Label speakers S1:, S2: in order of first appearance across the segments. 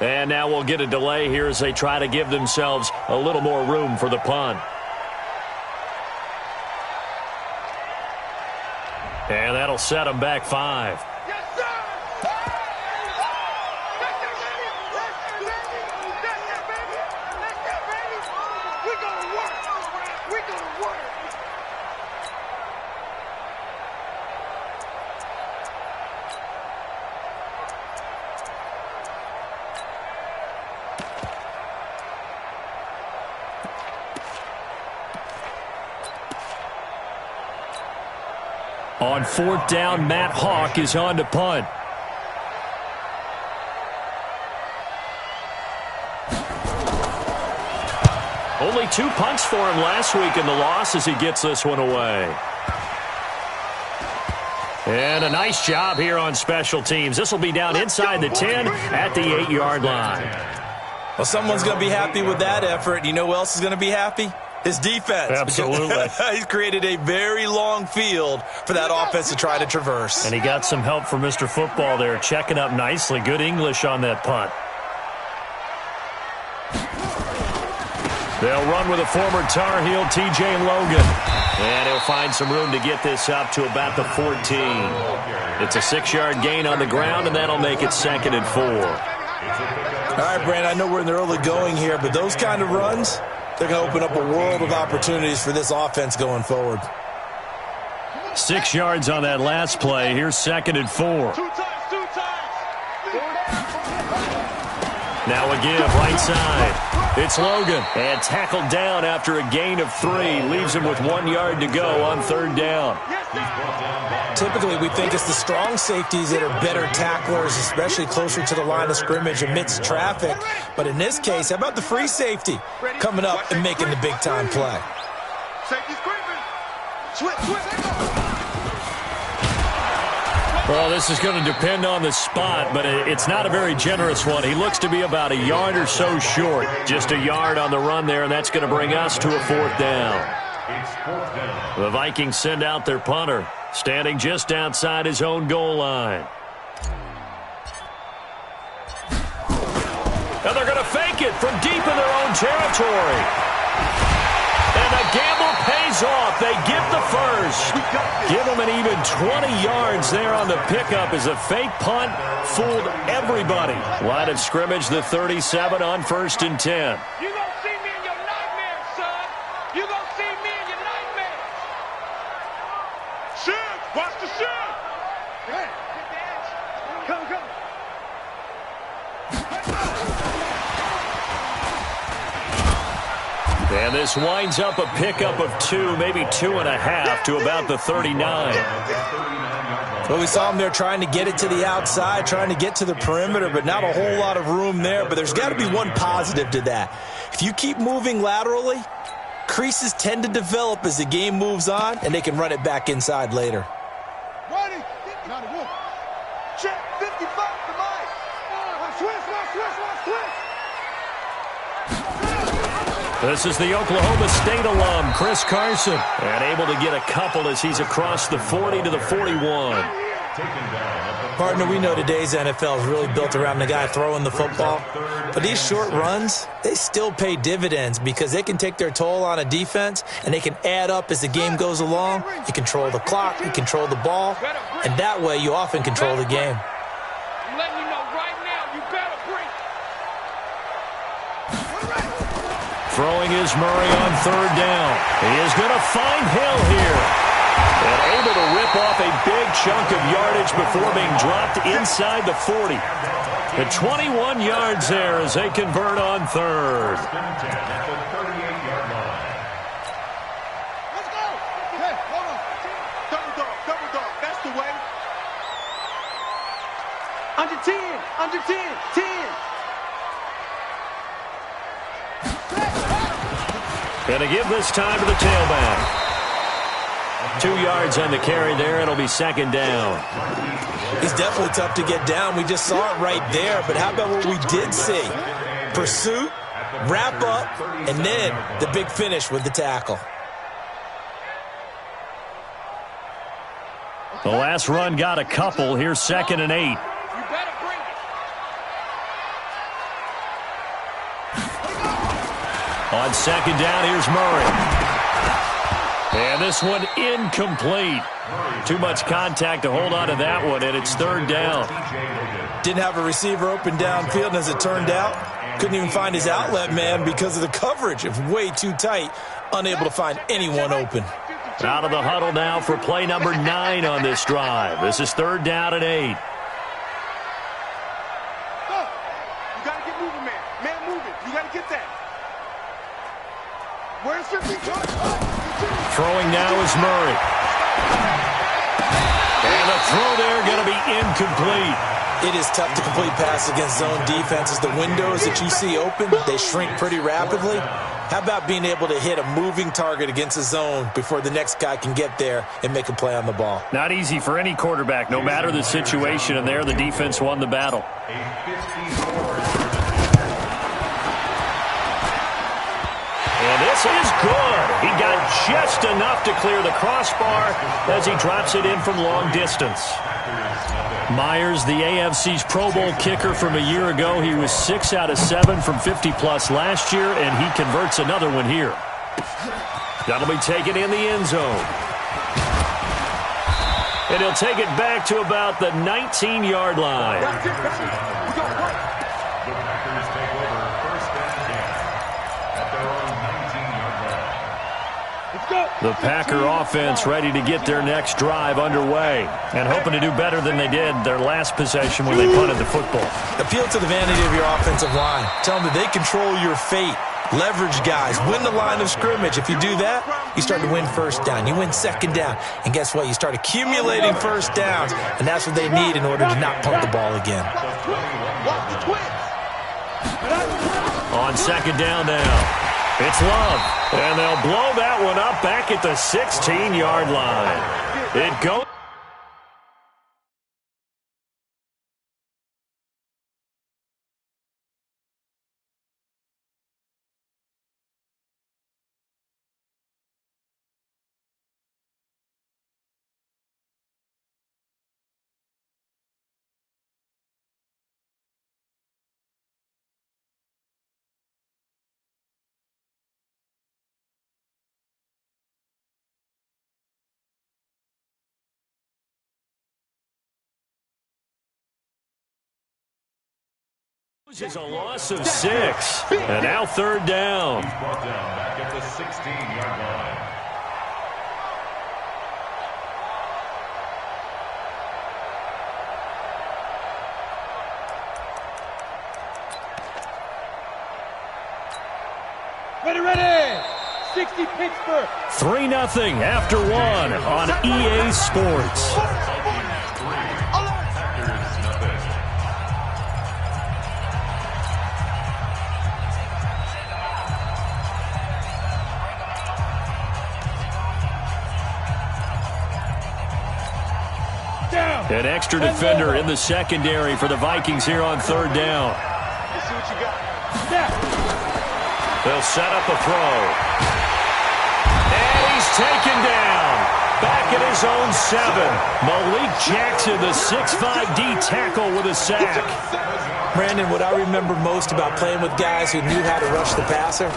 S1: And now we'll get a delay here as they try to give themselves a little more room for the punt. And that'll set them back 5. On 4th down, Matt Hawk is on to punt. Only 2 punts for him last week in the loss as he gets this one away. And a nice job here on special teams. This will be down inside the 10 at the 8-yard line.
S2: Well, someone's going to be happy with that effort. You know who else is going to be happy? His defense.
S1: Absolutely.
S2: He's created a very long field for that offense to try to traverse.
S1: And he got some help from Mr. Football there, checking up nicely. Good English on that punt. They'll run with a former Tar Heel, T.J. Logan. And he'll find some room to get this up to about the 14. It's a 6-yard gain on the ground, and that'll make it 2nd and 4.
S2: All right, Brandon, I know we're in the early going here, but those kind of runs, they're going to open up a world of opportunities for this offense going forward.
S1: 6 yards on that last play. Here's 2nd and 4. Now a give, right side. It's Logan. And tackled down after a gain of 3. Leaves him with 1 yard to go on 3rd down.
S2: Typically, we think it's the strong safeties that are better tacklers, especially closer to the line of scrimmage amidst traffic. But in this case, how about the free safety coming up and making the big-time play?
S1: Well, this is going to depend on the spot, but it's not a very generous one. He looks to be about a yard or so short. Just a yard on the run there, and that's going to bring us to a 4th down. The Vikings send out their punter, standing just outside his own goal line. And they're going to fake it from deep in their own territory. And the gamble pays off. They get the first. Give them an even 20 yards there on the pickup as a fake punt fooled everybody. Line of scrimmage, the 37 on 1st and 10.
S3: You're going to see me in your nightmares, son. You're going to see me in your nightmares. Shoot. Watch the shoot. Come.
S1: And this winds up a pickup of 2, maybe 2.5 to about the 39.
S2: Well, we saw him there trying to get it to the outside, trying to get to the perimeter, but not a whole lot of room there. But there's got to be one positive to that. If you keep moving laterally, creases tend to develop as the game moves on, and they can run it back inside later.
S3: Ready. Check 55 to Mike. Switch.
S1: This is the Oklahoma State alum, Chris Carson, and able to get a couple as he's across the 40 to the 41.
S2: Partner, we know today's NFL is really built around the guy throwing the football, but these short runs, they still pay dividends because they can take their toll on a defense, and they can add up as the game goes along. You control the clock, you control the ball, and that way you often control the game.
S3: I'm letting you know right now, you better bring.
S1: Throwing is Murray on 3rd down. He is going to find Hill here. And able to rip off a big chunk of yardage before being dropped inside the 40. The 21 yards there as they convert on 3rd.
S3: Let's go. Hey, hold on. Double dog. That's the way. Under 10. 10.
S1: Going to give this time to the tailback. 2 yards on the carry there. It'll be 2nd down.
S2: He's definitely tough to get down. We just saw it right there. But how about what we did see? Pursuit, wrap up, and then the big finish with the tackle.
S1: The last run got a couple. Here's 2nd and 8.
S3: You better bring it.
S1: On second down, here's Murray. And this one incomplete. Too much contact to hold on to that one, and it's third down.
S2: Didn't have a receiver open downfield, and as it turned out, couldn't even find his outlet man because of the coverage. It was way too tight, unable to find anyone open.
S1: Out of the huddle now for play number 9 on this drive. This is third down and 8.
S3: You got to get moving, man. Man moving. You got to get that. Where's your feet?
S1: Throwing now is Murray. And the throw there going to be incomplete.
S2: It is tough to complete passes against zone defenses. The windows that you see open, they shrink pretty rapidly. How about being able to hit a moving target against a zone before the next guy can get there and make a play on the ball?
S1: Not easy for any quarterback, no matter the situation, and there the defense won the battle. And this is good. He got just enough to clear the crossbar as he drops it in from long distance. Myers, the AFC's Pro Bowl kicker from a year ago. He was 6 out of 7 from 50-plus last year, and he converts another one here. That'll be taken in the end zone. And he'll take it back to about the 19-yard line. The Packer offense ready to get their next drive underway and hoping to do better than they did their last possession when they punted the football.
S2: Appeal to the vanity of your offensive line. Tell them that they control your fate. Leverage guys. Win the line of scrimmage. If you do that, you start to win first down. You win second down. And guess what? You start accumulating first downs. And that's what they need in order to not punt the ball again.
S1: On second down now. It's Love, and they'll blow that one up back at the 16-yard line. It goes. This is a loss of 6, and now third down.
S4: He's brought down back at the 16-yard line.
S3: Ready! 60 Pittsburgh.
S1: 3-0 after 1 on EA Sports. An extra defender in the secondary for the Vikings here on third down.
S3: Let's see what you got.
S1: They'll set up a throw. And he's taken down. Back at his own 7. Malik Jackson, the 6'5" D tackle with a sack.
S2: Brandon, what I remember most about playing with guys who knew how to rush the passer,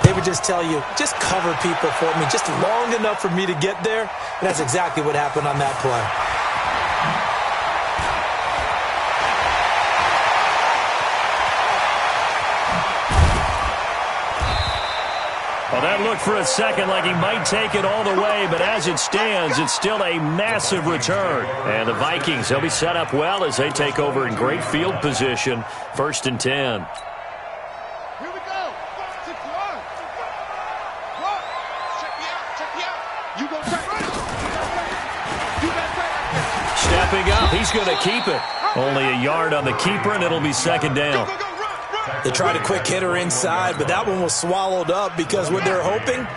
S2: they would just tell you, just cover people for me, just long enough for me to get there. And that's exactly what happened on that play.
S1: Well, that looked for a second like he might take it all the way, but as it stands, it's still a massive return. And the Vikings, they'll be set up well as they take over in great field position, 1st and 10.
S3: Here we go. Check me out. You go right. You got right.
S1: Stepping up, he's going to keep it. Only a yard on the keeper, and it'll be second down.
S2: They tried a quick hitter inside, but that one was swallowed up because what they're hoping,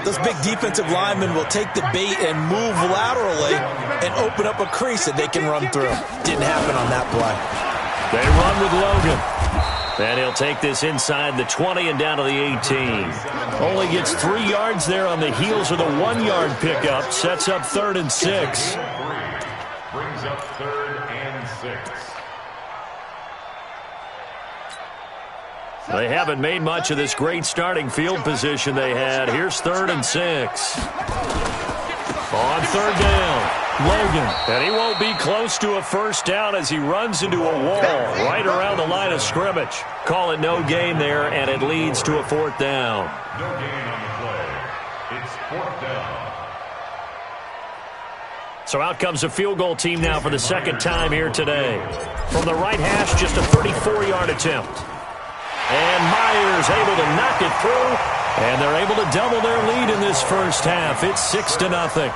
S2: those big defensive linemen will take the bait and move laterally and open up a crease that they can run through. Didn't happen on that play.
S1: They run with Logan. And he'll take this inside the 20 and down to the 18. Only gets 3 yards there on the heels of the 1-yard pickup. Sets up 3rd and 6.
S4: Brings up 3rd and 6.
S1: They haven't made much of this great starting field position they had. Here's 3rd and 6. On 3rd down, Logan. And he won't be close to a first down as he runs into a wall right around the line of scrimmage. Call it no gain there, and it leads to a 4th down.
S4: No gain on the play. It's 4th down.
S1: So out comes a field goal team now for the 2nd time here today. From the right hash, just a 34-yard attempt. And Myers able to knock it through, and they're able to double their lead in this first half. It's 6-0.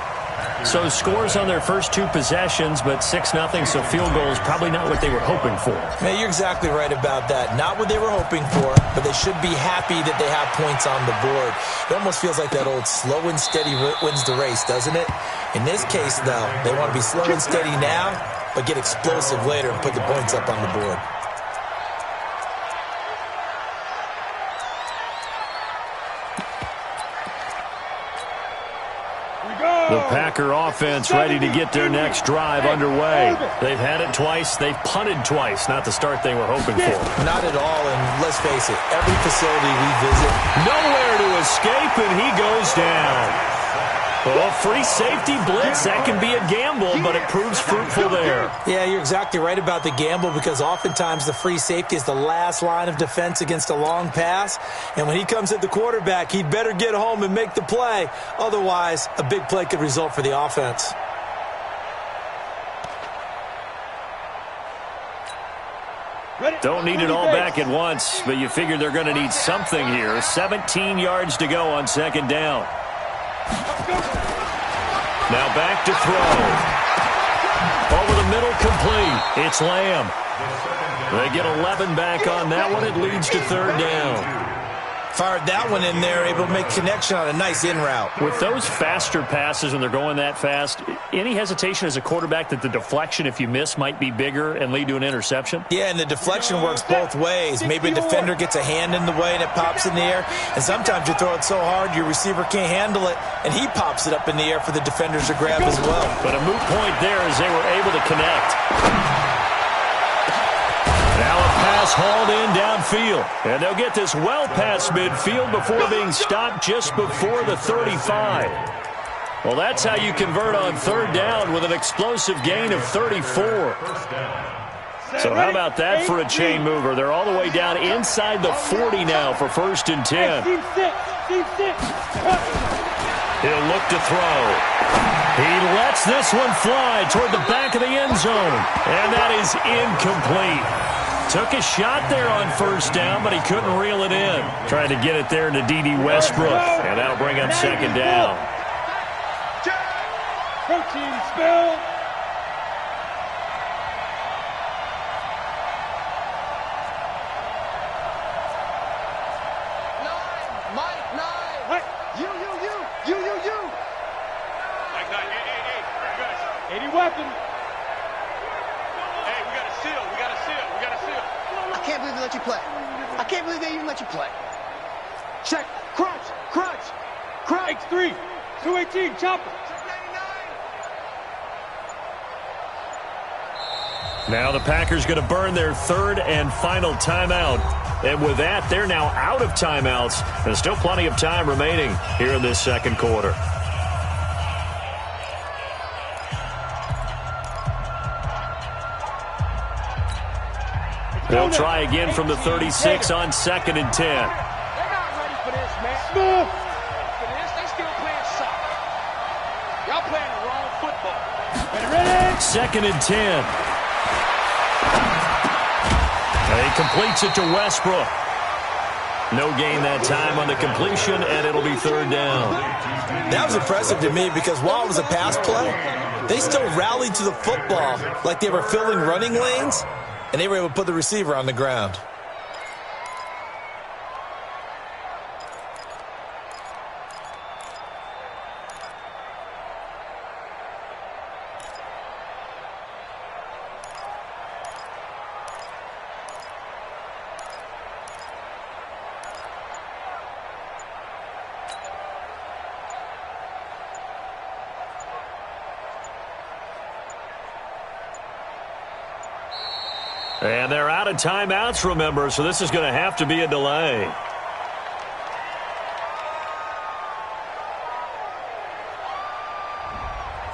S1: So scores on their first 2 possessions, but 6-0, so field goal is probably not what they were hoping for.
S2: Man, you're exactly right about that. Not what they were hoping for, but they should be happy that they have points on the board. It almost feels like that old slow and steady wins the race, doesn't it? In this case, though, they want to be slow and steady now, but get explosive later and put the points up on the board.
S1: The Packer offense ready to get their next drive underway. They've had it twice. They've punted twice. Not the start they were hoping for.
S2: Not at all, and let's face it, every facility we visit,
S1: nowhere to escape, and he goes down. Well, free safety blitz, that can be a gamble, but it proves fruitful there.
S2: Yeah, you're exactly right about the gamble because oftentimes the free safety is the last line of defense against a long pass. And when he comes at the quarterback, he'd better get home and make the play. Otherwise, a big play could result for the offense.
S1: Don't need it all back at once, but you figure they're going to need something here. 17 yards to go on 2nd down. Now back to throw. Over the middle, complete. It's Lamb. They get 11 back on that one. It leads to 3rd down.
S2: Fired that one in there, able to make connection on a nice in route.
S1: With those faster passes when they're going that fast, any hesitation as a quarterback that the deflection, if you miss, might be bigger and lead to an interception?
S2: Yeah, and the deflection works both ways. Maybe a defender gets a hand in the way and it pops in the air. And sometimes you throw it so hard your receiver can't handle it, and he pops it up in the air for the defenders to grab as well.
S1: But a moot point there as they were able to connect. Now a pass hauled in downfield. And they'll get this well past midfield before being stopped just before the 35. Well, that's how you convert on 3rd down with an explosive gain of 34. So how about that for a chain mover? They're all the way down inside the 40 now for 1st and 10. He'll look to throw. He lets this one fly toward the back of the end zone. And that is incomplete. Took a shot there on 1st down, but he couldn't reel it in. Trying to get it there to D.D. Westbrook. And that'll bring up 2nd down.
S5: Protein spill.
S3: Mike, 9.
S5: What?
S3: You.
S5: Mike 9, hey, 80 weapon. Hey, we got a seal.
S3: I can't believe they let you play. I can't believe they even let you play. Check. Crunch.
S5: X3, 218, chopper.
S1: Now the Packers going to burn their 3rd and final timeout. And with that, they're now out of timeouts. There's still plenty of time remaining here in this 2nd quarter. They'll try again from the 36 on 2nd and 10.
S3: They're not ready for this, man.
S5: Smith.
S3: They still playing soccer. Y'all playing the wrong football.
S5: Ready?
S1: 2nd and 10. And he completes it to Westbrook. No gain that time on the completion, and it'll be 3rd down.
S2: That was impressive to me because while it was a pass play, they still rallied to the football like they were filling running lanes, and they were able to put the receiver on the ground.
S1: And they're out of timeouts, remember, so this is going to have to be a delay.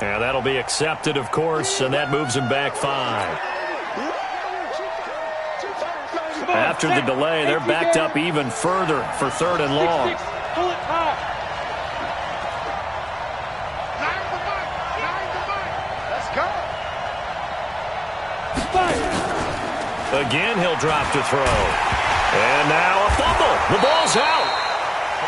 S1: And that'll be accepted, of course, and that moves him back 5. After the delay, they're backed up even further for 3rd and long.
S3: Let's go.
S1: Again, he'll drop to throw. And now a fumble. The ball's out.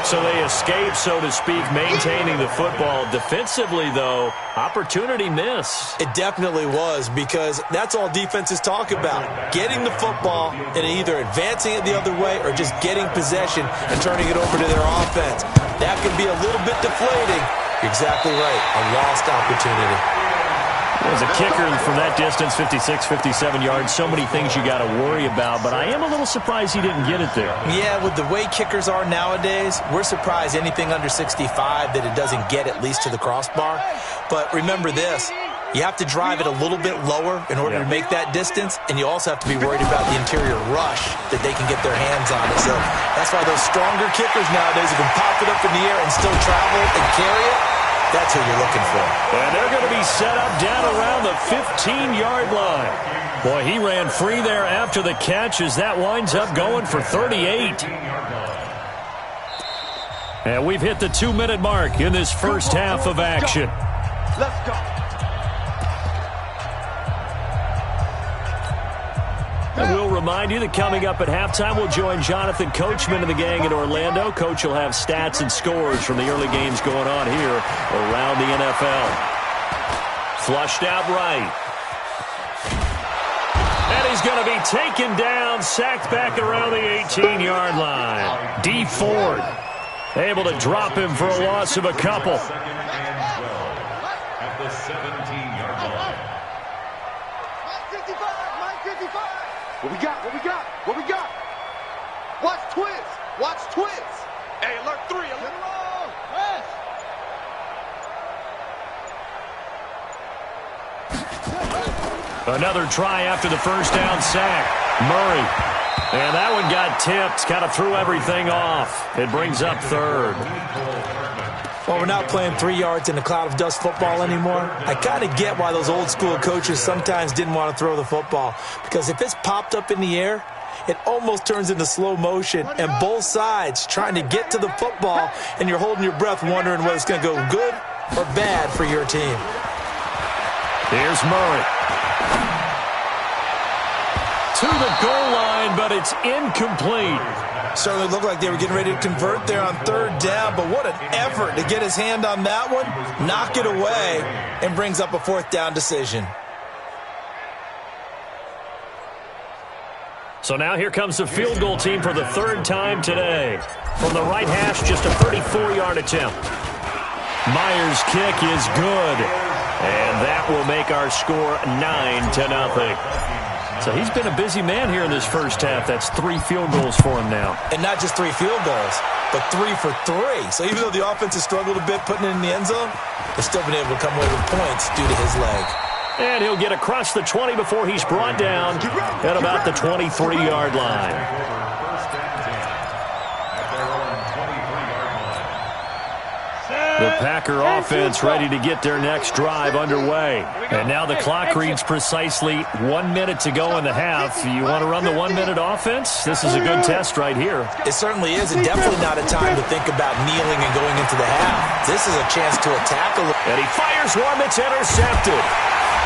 S1: So they escape, so to speak, maintaining the football. Defensively, though, opportunity miss.
S2: It definitely was, because that's all defenses talk about. Getting the football and either advancing it the other way or just getting possession and turning it over to their offense. That can be a little bit deflating. You're exactly right. A lost opportunity.
S1: As a kicker from that distance, 56, 57 yards, so many things you got to worry about, but I am a little surprised he didn't get it there.
S2: Yeah, with the way kickers are nowadays, we're surprised anything under 65 that it doesn't get at least to the crossbar. But remember this, you have to drive it a little bit lower in order to make that distance, and you also have to be worried about the interior rush that they can get their hands on it. So that's why those stronger kickers nowadays who can pop it up in the air and still travel and carry it, that's who you're looking for.
S1: And they're going to be set up down around the 15-yard line. Boy, he ran free there after the catch as that winds up going for 38. And we've hit the 2-minute mark in this first half of action.
S3: Let's go.
S1: And we'll remind you that coming up at halftime, we'll join Jonathan Coachman and the gang in Orlando. Coach will have stats and scores from the early games going on here around the NFL. Flushed out right. And he's going to be taken down, sacked back around the 18-yard line. D. Ford able to drop him for a loss of a couple.
S4: At the 17-yard line.
S3: What we got? What we got? What we got? Watch twins. Watch twins. Hey, alert 3. Alert.
S1: Another try after the first down sack. Murray. And that one got tipped. Kind of threw everything off. It brings up 3rd.
S2: Well, we're not playing 3 yards in a cloud of dust football anymore. I kind of get why those old school coaches sometimes didn't want to throw the football, because if it's popped up in the air, it almost turns into slow motion, and both sides trying to get to the football, and you're holding your breath wondering whether it's going to go good or bad for your team.
S1: Here's Murray. To the goal line, but it's incomplete.
S2: Certainly looked like they were getting ready to convert there on 3rd down, but what an effort to get his hand on that one, knock it away, and brings up a 4th down decision.
S1: So now here comes the field goal team for the 3rd time today. From the right hash, just a 34-yard attempt. Myers' kick is good, and that will make our score 9-0. So he's been a busy man here in this first half. That's 3 field goals for him now.
S2: And not just 3 field goals, but 3 for 3. So even though the offense has struggled a bit putting it in the end zone, they've still been able to come away with points due to his leg.
S1: And he'll get across the 20 before he's brought down at about the 23-yard line. The Packer offense ready to get their next drive underway. And now the clock reads precisely 1 minute to go in the half. You want to run the 1-minute offense? This is a good test right here.
S2: It certainly is, and definitely not a time to think about kneeling and going into the half. This is a chance to attack a little.
S1: And he fires one that's intercepted.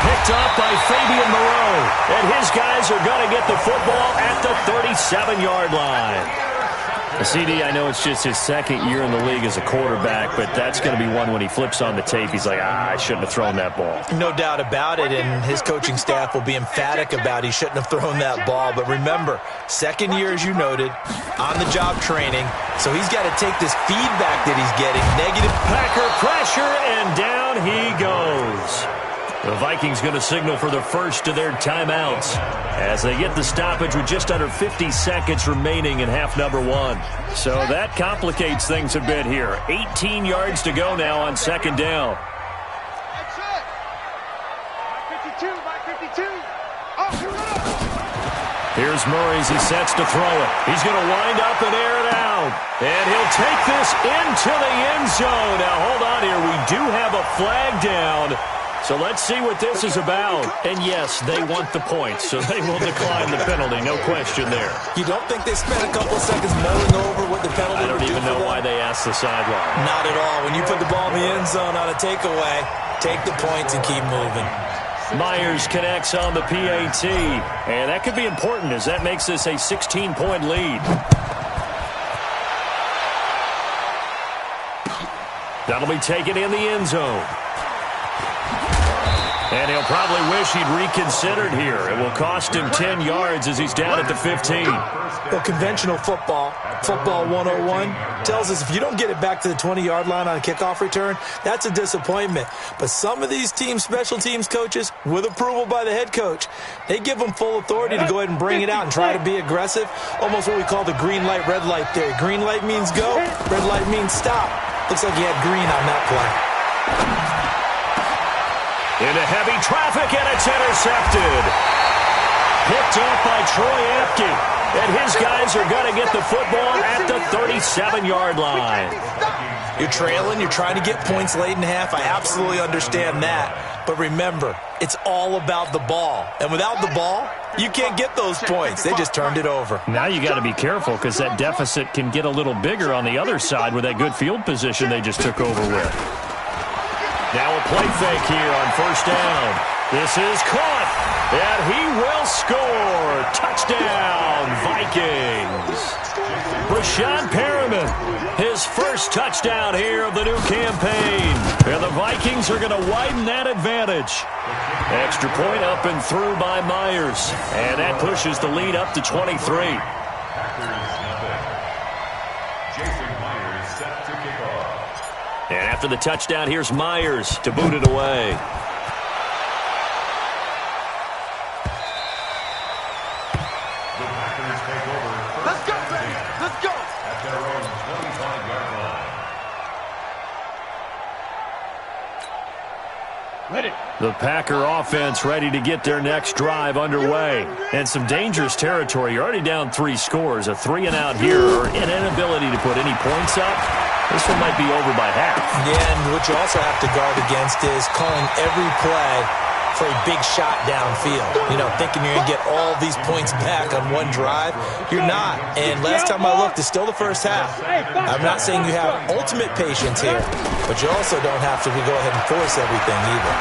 S1: Picked up by Fabian Moreau. And his guys are going to get the football at the 37-yard line. CD, I know it's just his 2nd year in the league as a quarterback, but that's going to be one when he flips on the tape. He's like, I shouldn't have thrown that ball.
S2: No doubt about it, and his coaching staff will be emphatic about he shouldn't have thrown that ball. But remember, 2nd year, as you noted, on-the-job training, so he's got to take this feedback that he's getting. Negative
S1: Packer pressure, and down he goes. The Vikings going to signal for the first of their timeouts as they get the stoppage with just under 50 seconds remaining in half number 1. So that complicates things a bit here. 18 yards to go now on 2nd down.
S3: That's it. By 52, by 52. Oh,
S1: Here's Murray as he sets to throw it. He's going to wind up and air it out. And he'll take this into the end zone. Now, hold on here. We do have a flag down. So let's see what this is about. And yes, they want the points, so they will decline the penalty. No question there.
S2: You don't think they spent a couple seconds mulling over what the penalty
S1: would do? I don't even know why they asked the sideline.
S2: Not at all. When you put the ball in the end zone on a takeaway, take the points and keep moving.
S1: Myers connects on the PAT, and that could be important as that makes this a 16-point lead. That'll be taken in the end zone. And he'll probably wish he'd reconsidered here. It will cost him 10 yards as he's down at the 15.
S2: Well, conventional football 101, tells us if you don't get it back to the 20-yard line on a kickoff return, that's a disappointment. But some of these special teams coaches, with approval by the head coach, they give them full authority to go ahead and bring it out and try to be aggressive. Almost what we call the green light, red light theory. Green light means go, red light means stop. Looks like he had green on that play.
S1: Into heavy traffic, and it's intercepted. Picked up by Troy Apke. And his guys are going to get the football at the 37-yard line.
S2: You're trailing. You're trying to get points late in half. I absolutely understand that. But remember, it's all about the ball. And without the ball, you can't get those points. They just turned it over.
S1: Now you got to be careful because that deficit can get a little bigger on the other side with that good field position they just took over with. Now a play fake here on first down. This is caught, and he will score. Touchdown, Vikings. Brashad Perriman, his first touchdown here of the new campaign. And the Vikings are going to widen that advantage. Extra point up and through by Myers. And that pushes the lead up to 23. And after the touchdown, here's Myers to boot it away.
S3: Let's go, baby. Let's go.
S4: At their own 25-yard line.
S5: Ready.
S1: The Packer offense ready to get their next drive underway. And some dangerous territory. You're already down 3 scores. A 3-and-out here or an inability to put any points up. This one might be over by half.
S2: Yeah, and what you also have to guard against is calling every play for a big shot downfield. You know, thinking you're going to get all these points back on one drive. You're not. And last time I looked, it's still the first half. I'm not saying you have ultimate patience here, but you also don't have to go ahead and force everything either.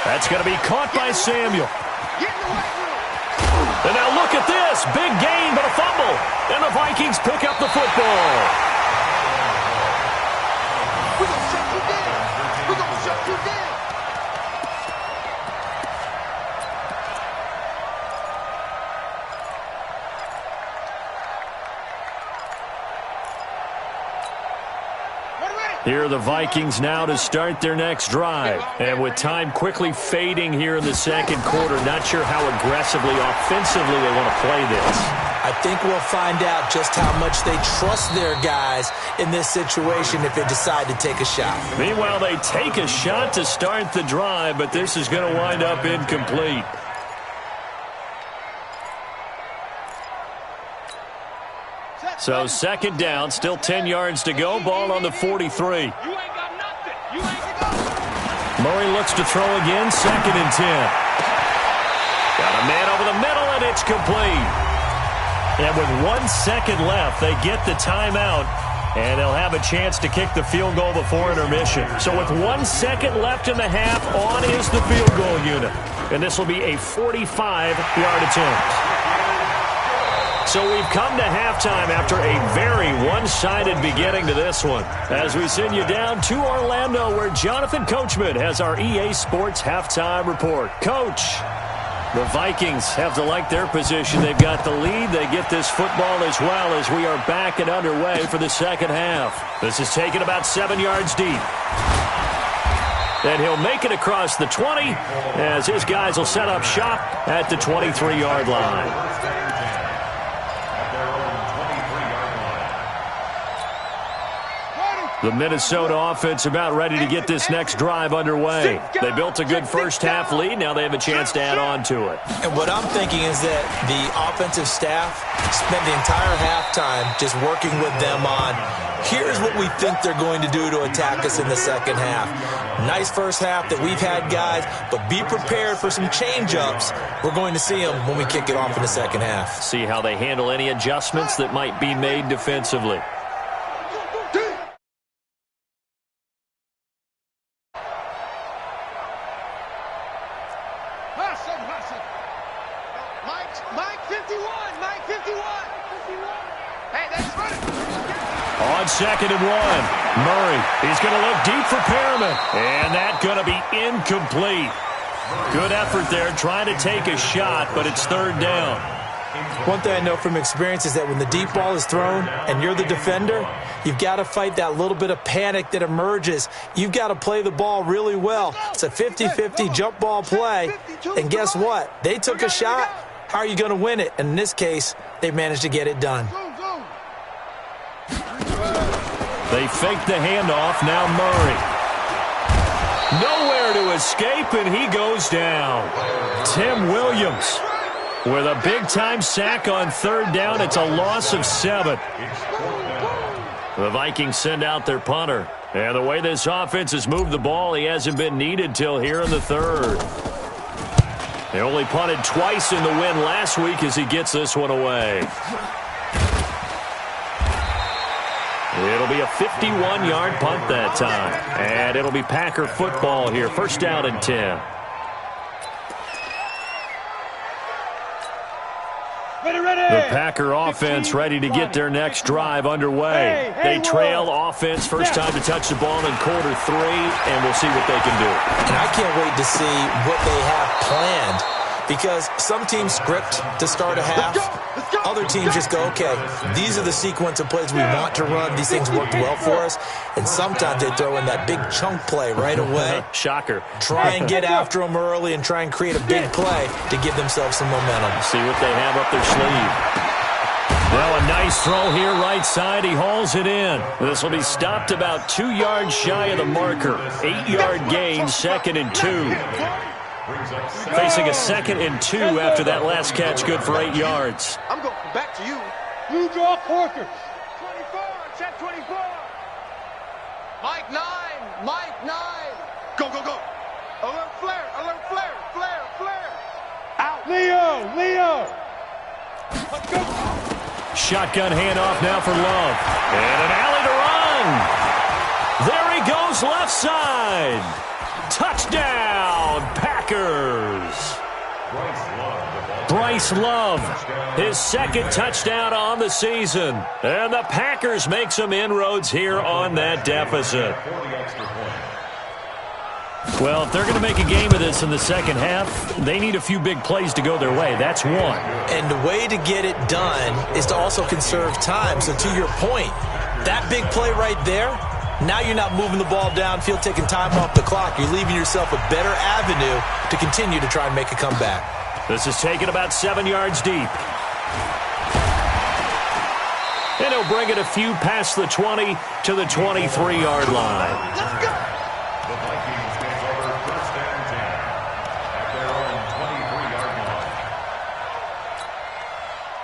S1: That's going to be caught by Samuel. And now look at this. Big gain, but a fumble. And the Vikings pick up the football.
S3: We're going to shut you down. We're going to shut you down.
S1: Here are the Vikings now to start their next drive. And with time quickly fading here in the second quarter, not sure how aggressively, offensively they want to play this.
S2: I think we'll find out just how much they trust their guys in this situation if they decide to take a shot.
S1: Meanwhile, they take a shot to start the drive, but this is going to wind up incomplete. So second down, still 10 yards to go. Ball on the 43. Murray looks to throw again, 2nd and 10. Got a man over the middle, and it's complete. And with 1 second left, they get the timeout, and they'll have a chance to kick the field goal before intermission. So with 1 second left in the half, on is the field goal unit. And this will be a 45-yard attempt. So we've come to halftime after a very one-sided beginning to this one. As we send you down to Orlando, where Jonathan Coachman has our EA Sports halftime report. Coach, the Vikings have to like their position. They've got the lead. They get this football as well as we are back and underway for the second half. This is taken about 7 yards deep. And he'll make it across the 20 as his guys will set up shop at the 23-yard line. The Minnesota offense about ready to get this next drive underway. They built a good first-half lead. Now they have a chance to add on to it.
S2: And what I'm thinking is that the offensive staff spent the entire halftime just working with them on, here's what we think they're going to do to attack us in the second half. Nice first half that we've had, guys, but be prepared for some change-ups. We're going to see them when we kick it off in the second half.
S1: See how they handle any adjustments that might be made defensively. On 2nd and 1, Murray, he's going to look deep for Perriman, and that's going to be incomplete. Good effort there trying to take a shot, but it's 3rd down.
S2: One thing I know from experience is that when the deep ball is thrown and you're the defender, you've got to fight that little bit of panic that emerges. You've got to play the ball really well. It's a 50-50 jump ball play, and guess what? They took a shot. How are you going to win it? And in this case, they managed to get it done.
S1: They fake the handoff. Now Murray. Nowhere to escape, and he goes down. Tim Williams with a big-time sack on 3rd down. It's a loss of 7. The Vikings send out their punter. And the way this offense has moved the ball, he hasn't been needed till here in the 3rd. They only punted twice in the win last week as he gets this one away. It'll be a 51-yard punt that time. And it'll be Packer football here. 1st down and 10. The Packer offense ready to get their next drive underway. They trail offense. First time to touch the ball in quarter 3, and we'll see what they can do.
S2: And I can't wait to see what they have planned, because some teams script to start a half. Other teams just go, okay, these are the sequence of plays we want to run. These things worked well for us. And sometimes they throw in that big chunk play right away.
S1: Shocker.
S2: Try and get after them early and try and create a big play to give themselves some momentum.
S1: See what they have up their sleeve. Well, a nice throw here, right side. He hauls it in. This will be stopped about 2 yards shy of the marker. 8-yard gain, 2nd and 2. Facing a 2nd and 2 after that last catch, good for 8 yards.
S3: I'm going back to you.
S5: Blue draw quarters.
S3: 24, check 24. Mike 9, Mike 9. Go, go, go. Alert flare, flare, flare. Out.
S5: Leo. Let's go.
S1: Shotgun handoff now for Love. And an alley to run. There he goes left side. Touchdown, Packers. Bryce Love, his 2nd touchdown on the season. And the Packers make some inroads here on that deficit. Well, if they're going to make a game of this in the second half, they need a few big plays to go their way. That's one.
S2: And the way to get it done is to also conserve time. So to your point, that big play right there, now you're not moving the ball downfield, taking time off the clock. You're leaving yourself a better avenue to continue to try and make a comeback.
S1: This is taken about 7 yards deep. And he'll bring it a few past the 20 to the 23-yard line.
S3: Let's go.
S4: The Vikings take over 1st and 10 at their own 23-yard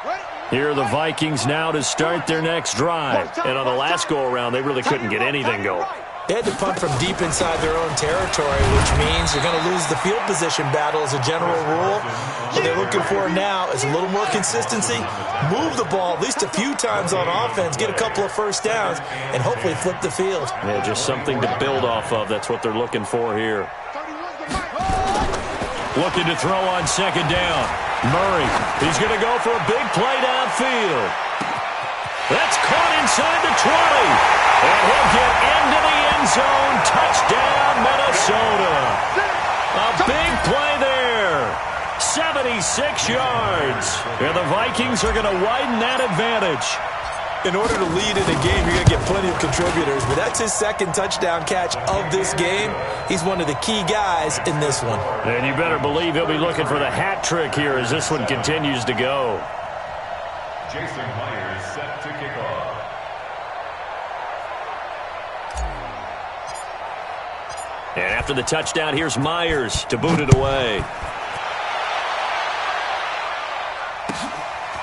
S4: line.
S1: Here are the Vikings now to start their next drive. And on the last go-around, they really couldn't get anything going.
S2: They had to punt from deep inside their own territory, which means you're going to lose the field position battle as a general rule. What they're looking for now is a little more consistency, move the ball at least a few times on offense, get a couple of first downs, and hopefully flip the field.
S1: Yeah, just something to build off of. That's what they're looking for here. Looking to throw on 2nd down. Murray, he's going to go for a big play downfield. That's caught inside the 20. And he'll get into the end zone. Touchdown, Minnesota. A big play there. 76 yards. And the Vikings are going to widen that advantage.
S2: In order to lead in a game, you're going to get plenty of contributors, but that's his 2nd touchdown catch of this game. He's one of the key guys in this one.
S1: And you better believe he'll be looking for the hat trick here as this one continues to go.
S4: Jason Myers set to kick off.
S1: And after the touchdown, here's Myers to boot it away.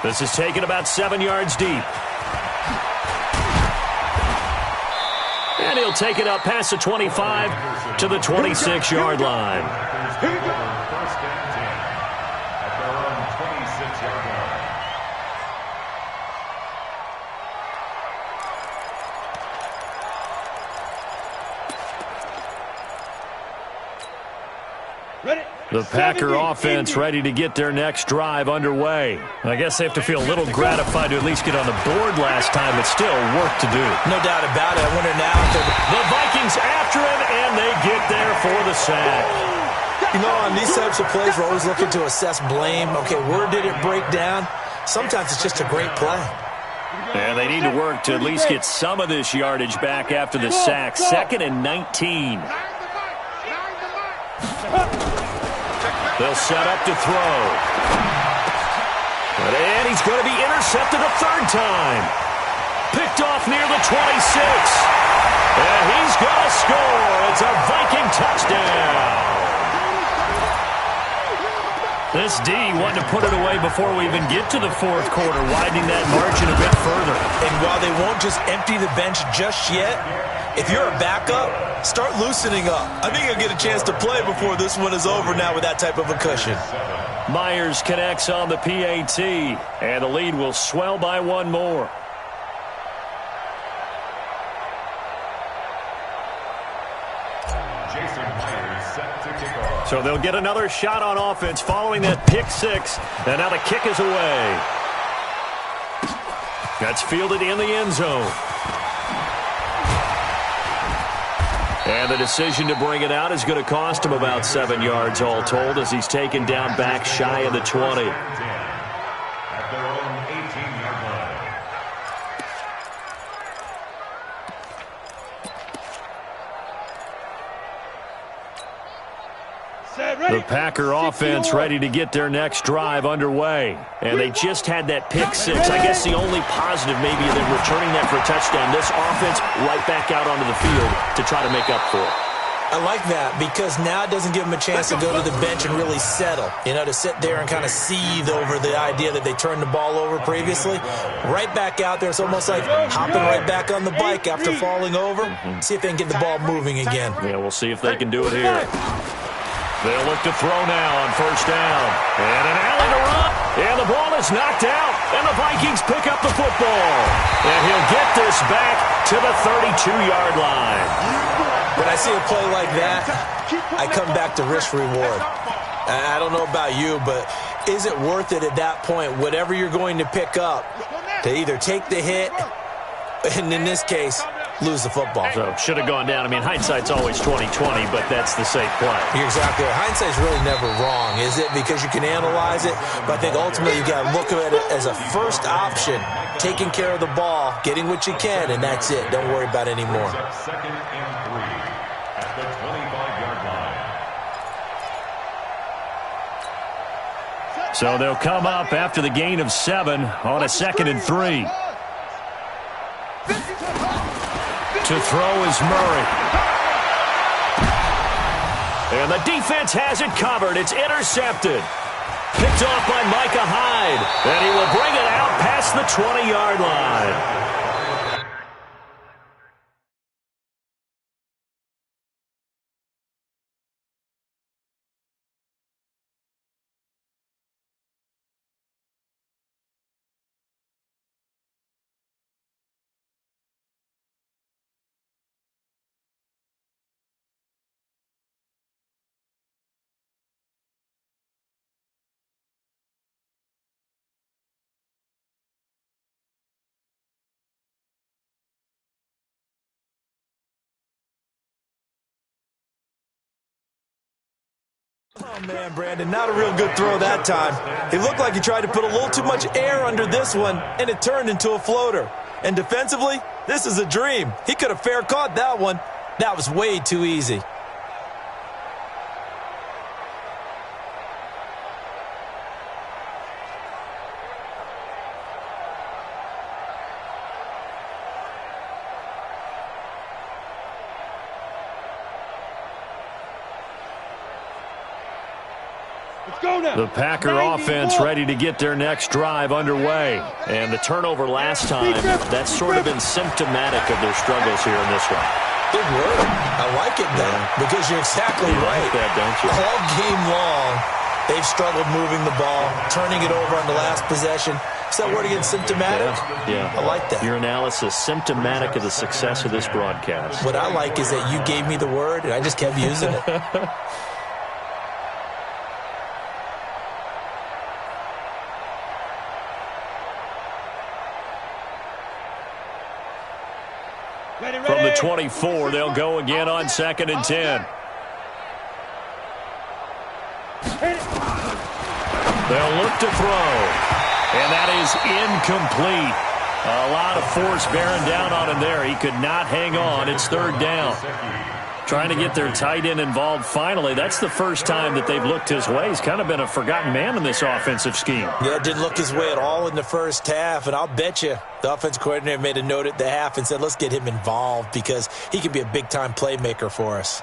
S1: This is taken about 7 yards deep. And he'll take it up past the 25 to the 26-yard line.
S4: First and 10 at their own 26-yard line.
S1: The Packer offense ready to get their next drive underway. I guess they have to feel a little gratified to at least get on the board last time, but still work to do.
S2: No doubt about it. I wonder now if
S1: the Vikings after him, and they get there for the sack.
S2: You know, on these types of plays, we're always looking to assess blame. Okay, where did it break down? Sometimes it's just a great play.
S1: And they need to work to at least get some of this yardage back after the sack. 2nd and 19. They'll set up to throw. And he's going to be intercepted a third time. Picked off near the 26. And he's going to score. It's a Viking touchdown. This D wanting to put it away before we even get to the fourth quarter, widening that margin a bit further.
S2: And while they won't just empty the bench just yet, if you're a backup, start loosening up. I think you'll get a chance to play before this one is over now with that type of a cushion.
S1: Myers connects on the PAT, and the lead will swell by one more. So they'll get another shot on offense following that pick six. And now the kick is away. That's fielded in the end zone. And the decision to bring it out is going to cost him about 7 yards all told as he's taken down back shy of the 20.
S4: At their own 18-yard line.
S1: The Packer offense ready to get their next drive underway. And they just had that pick six. I guess the only positive maybe of them returning that for a touchdown. This offense right back out onto the field to try to make up for it.
S2: I like that because now it doesn't give them a chance to go to the bench and really settle. You know, to sit there and kind of seethe over the idea that they turned the ball over previously. Right back out there. It's almost like hopping right back on the bike after falling over. See if they can get the ball moving again.
S1: Yeah, we'll see if they can do it here. They'll look to throw now on first down. And an alley to run. And the ball is knocked out. And the Vikings pick up the football. And he'll get this back to the 32-yard line.
S2: When I see a play like that, I come back to risk reward. I don't know about you, but is it worth it at that point, whatever you're going to pick up, to either take the hit, and in this case, lose the football?
S1: So should have gone down. I mean, hindsight's always 20/20, but that's the safe play.
S2: You're exactly right. Hindsight's really never wrong, is it? Because you can analyze it, but I think ultimately you got to look at it as a first option, taking care of the ball, getting what you can, and that's it. Don't worry about it anymore.
S4: 2nd and 3 at the 25-yard line.
S1: So they'll come up after the gain of 7 on a 2nd and 3. To throw is Murray. And the defense has it covered. It's intercepted. Picked off by Micah Hyde. And he will bring it out past the 20-yard line.
S2: Oh, man, Brandon, not a real good throw that time. It looked like he tried to put a little too much air under this one, and it turned into a floater. And defensively, this is a dream. He could have fair caught that one. That was way too easy.
S5: Let's go now.
S1: The Packer offense ready to get their next drive underway. And the turnover last time, that's sort of been symptomatic of their struggles here in this one.
S2: Good word. I like it, though, because you're exactly right.
S1: Like that, don't you?
S2: All game long, they've struggled moving the ball, turning it over on the last possession. Is that word again, symptomatic?
S1: Yeah.
S2: I like that.
S1: Your analysis, symptomatic of the success of this broadcast.
S2: What I like is that you gave me the word, and I just kept using it.
S1: From the 24, they'll go again on 2nd and 10. They'll look to throw. And that is incomplete. A lot of force bearing down on him there. He could not hang on. It's 3rd down. Trying to get their tight end involved finally. That's the first time that they've looked his way. He's kind of been a forgotten man in this offensive scheme.
S2: Yeah, didn't look his way at all in the first half, and I'll bet you the offense coordinator made a note at the half and said, let's get him involved because he can be a big-time playmaker for us.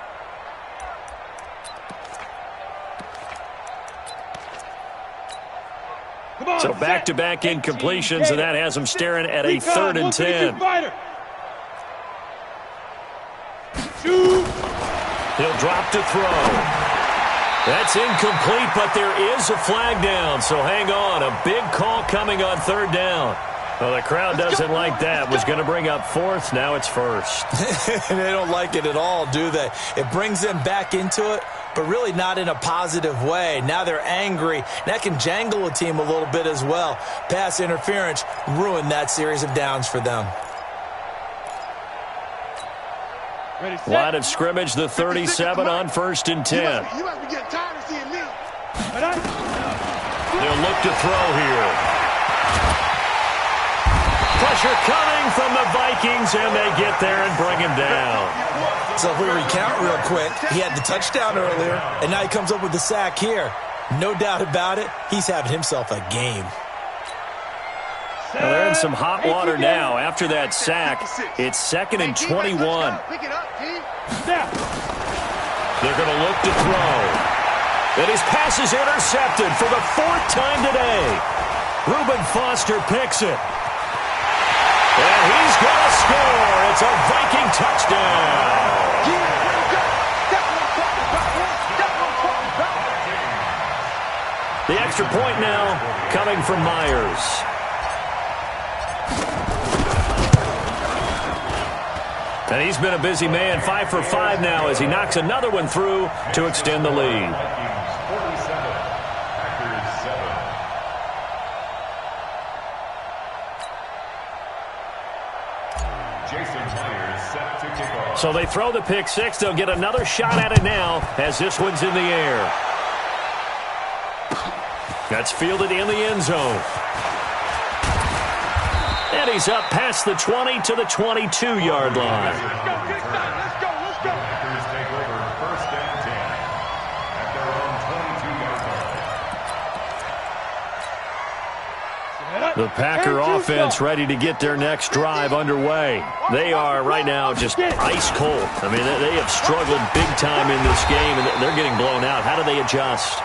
S1: So back-to-back incompletions, and that has him staring at a 3rd and 10. He'll drop to throw. That's incomplete, but there is a flag down, so hang on. A big call coming on 3rd down. Well, the crowd doesn't like that. Was going to bring up 4th. Now it's 1st.
S2: They don't like it at all, do they? It brings them back into it, but really not in a positive way. Now they're angry. That can jangle a team a little bit as well. Pass interference ruined that series of downs for them.
S1: Line of scrimmage, the 37 on 1st and 10.
S3: You must be getting tired of seeing me.
S1: They'll look to throw here. Pressure coming from the Vikings, and they get there and bring him down.
S2: So if we recount real quick, he had the touchdown earlier, and now he comes up with the sack here. No doubt about it, he's having himself a game.
S1: Well, they're in some hot water now. After that sack, it's 2nd and 21. They're going to look to throw. And his pass is intercepted for the 4th time today. Reuben Foster picks it. And he's going to score. It's a Viking touchdown. The extra point now coming from Myers. And he's been a busy man, 5 for 5 now as he knocks another one through to extend the lead. So they throw the pick six. They'll get another shot at it now as this one's in the air. That's fielded in the end zone. And he's up past the 20 to the 22-yard line.
S5: Let's go.
S4: Packers take over 1st and 10 at their own 22-yard line.
S1: The Packer offense ready to get their next drive underway. They are right now just ice cold. I mean, they have struggled big time in this game, and they're getting blown out. How do they adjust?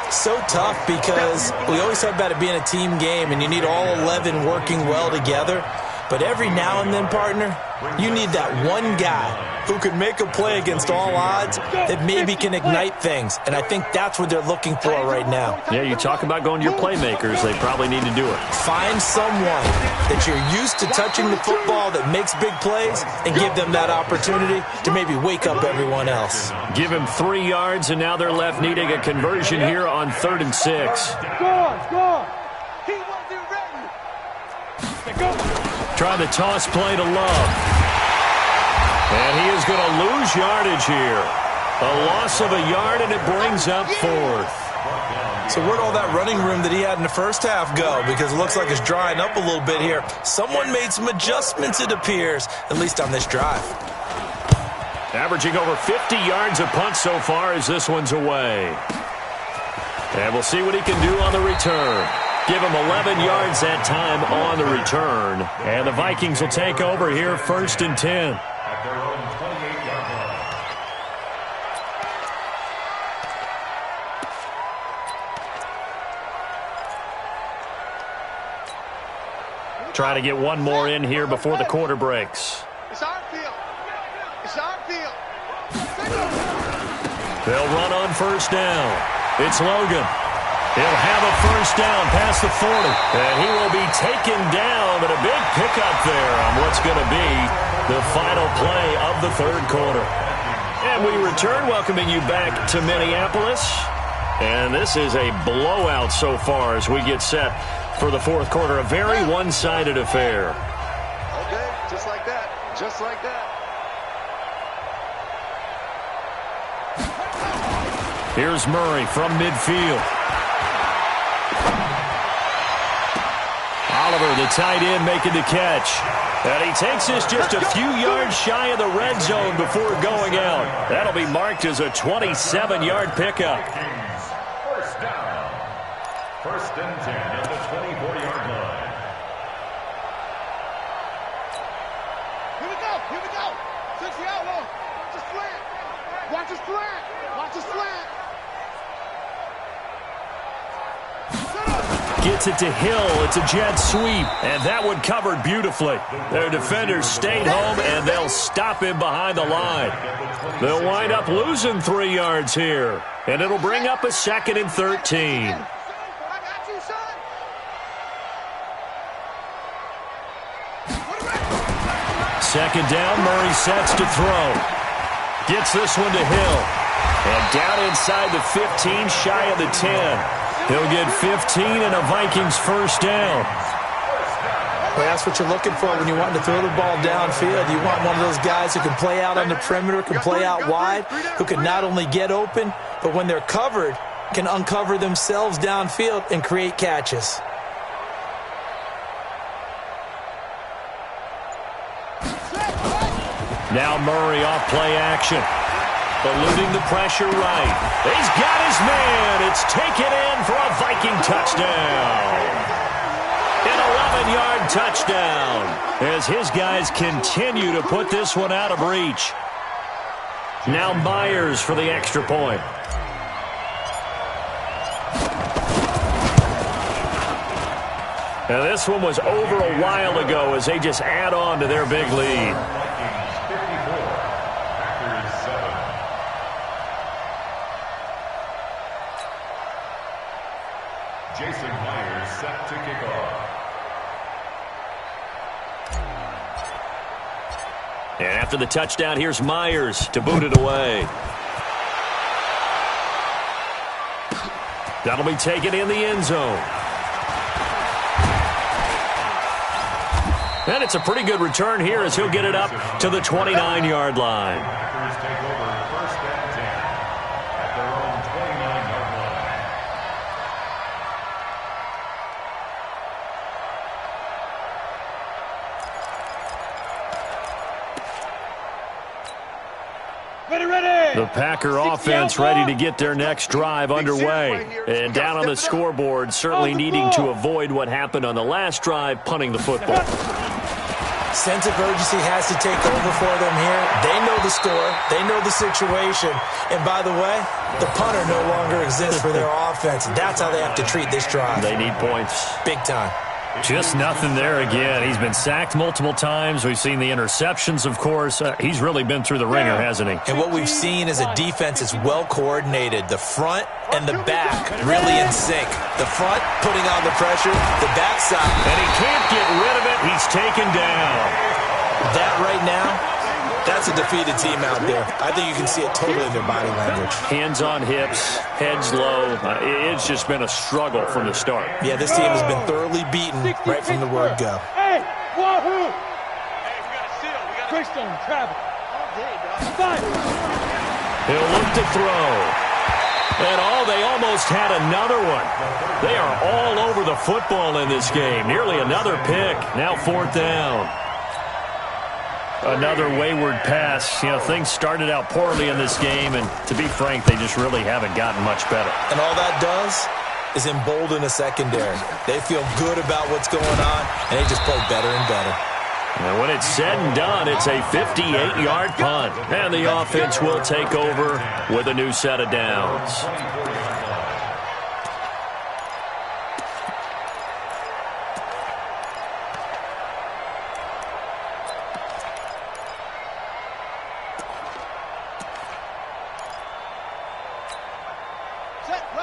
S2: So tough because we always talk about it being a team game and you need all 11 working well together. But every now and then, partner, you need that one guy who can make a play against all odds that maybe can ignite things. And I think that's what they're looking for right now.
S1: Yeah, you talk about going to your playmakers. They probably need to do it.
S2: Find someone that you're used to touching the football that makes big plays and give them that opportunity to maybe wake up everyone else.
S1: Give him 3 yards, and now they're left needing a conversion here on 3rd and 6.
S5: Go.
S3: He wasn't ready.
S5: Go.
S1: Trying to toss play to Love. And he is going to lose yardage here. A loss of a yard, and it brings up 4th.
S2: So where'd all that running room that he had in the first half go? Because it looks like it's drying up a little bit here. Someone made some adjustments, it appears, at least on this drive.
S1: Averaging over 50 yards a punt so far as this one's away. And we'll see what he can do on the return. Give him 11 yards that time on the return. And the Vikings will take over here 1st and 10.
S4: At their own 28-yard line.
S1: Try to get one more in here before the quarter breaks.
S3: It's our field. It's our field.
S1: They'll run on first down. It's Logan. He'll have a first down past the 40. And he will be taken down, but a big pickup there on what's going to be the final play of the third quarter. And we return, welcoming you back to Minneapolis. And this is a blowout so far as we get set for the fourth quarter. A very one-sided affair.
S3: Okay, just like that. Just like that.
S1: Here's Murray from midfield. Oliver, the tight end, making the catch. And he takes this just a few yards shy of the red zone before going out. That'll be marked as a 27-yard pickup.
S4: First down. First and 10 at the 24-yard line.
S5: Here we go. Here we go. 60 outlaw. Watch a slant. Watch a slant. Watch a slant.
S1: Gets it to Hill. It's a jet sweep. And that one covered beautifully. Their defenders stayed home, and they'll stop him behind the line. They'll wind up losing 3 yards here. And it'll bring up a 2nd and 13. Second down, Murray sets to throw. Gets this one to Hill. And down inside the 15, shy of the 10. He'll get 15 and a Vikings first down.
S2: Well, that's what you're looking for when you want to throw the ball downfield. You want one of those guys who can play out on the perimeter, can play out wide, who can not only get open, but when they're covered, can uncover themselves downfield and create catches.
S1: Now Murray off play action. Eluding the pressure right. He's got his man. It's taken in for a Viking touchdown. An 11-yard touchdown as his guys continue to put this one out of reach. Now Myers for the extra point. Now this one was over a while ago as they just add on to their big lead.
S4: Jason Myers set to kick off.
S1: And after the touchdown, here's Myers to boot it away. That'll be taken in the end zone. And it's a pretty good return here as he'll get it up to the 29-yard line.
S4: Packers take over first and 10 at their own 29-yard line.
S5: Ready.
S1: The Packer offense ready to get their next drive underway. And down on the scoreboard, certainly needing to avoid what happened on the last drive, punting the football.
S2: Sense of urgency has to take over for them here. They know the score. They know the situation. And by the way, the punter no longer exists for their offense. That's how they have to treat this drive.
S1: They need points.
S2: Big time.
S1: Just nothing there again. He's been sacked multiple times. We've seen the interceptions, of course. He's really been through the ringer, hasn't he?
S2: And what we've seen is a defense that's well coordinated. The front and the back really in sync. The front putting on the pressure, the backside.
S1: And he can't get rid of it. He's taken down.
S2: That right now, that's a defeated team out there. I think you can see it totally in their body language.
S1: Hands on hips, heads low. It's just been a struggle from the start.
S2: Yeah, this team has been thoroughly beaten right from the word go.
S5: Hey, wahoo! Hey, we got a seal. We got Greystone, travel. All day, dog.
S1: He'll look to throw. And they almost had another one. They are all over the football in this game. Nearly another pick. Now fourth down. Another wayward pass. You know, things started out poorly in this game, and to be frank, they just really haven't gotten much better.
S2: And all that does is embolden a secondary. They feel good about what's going on, and they just play better and better.
S1: And when it's said and done, it's a 58-yard punt. And the offense will take over with a new set of downs.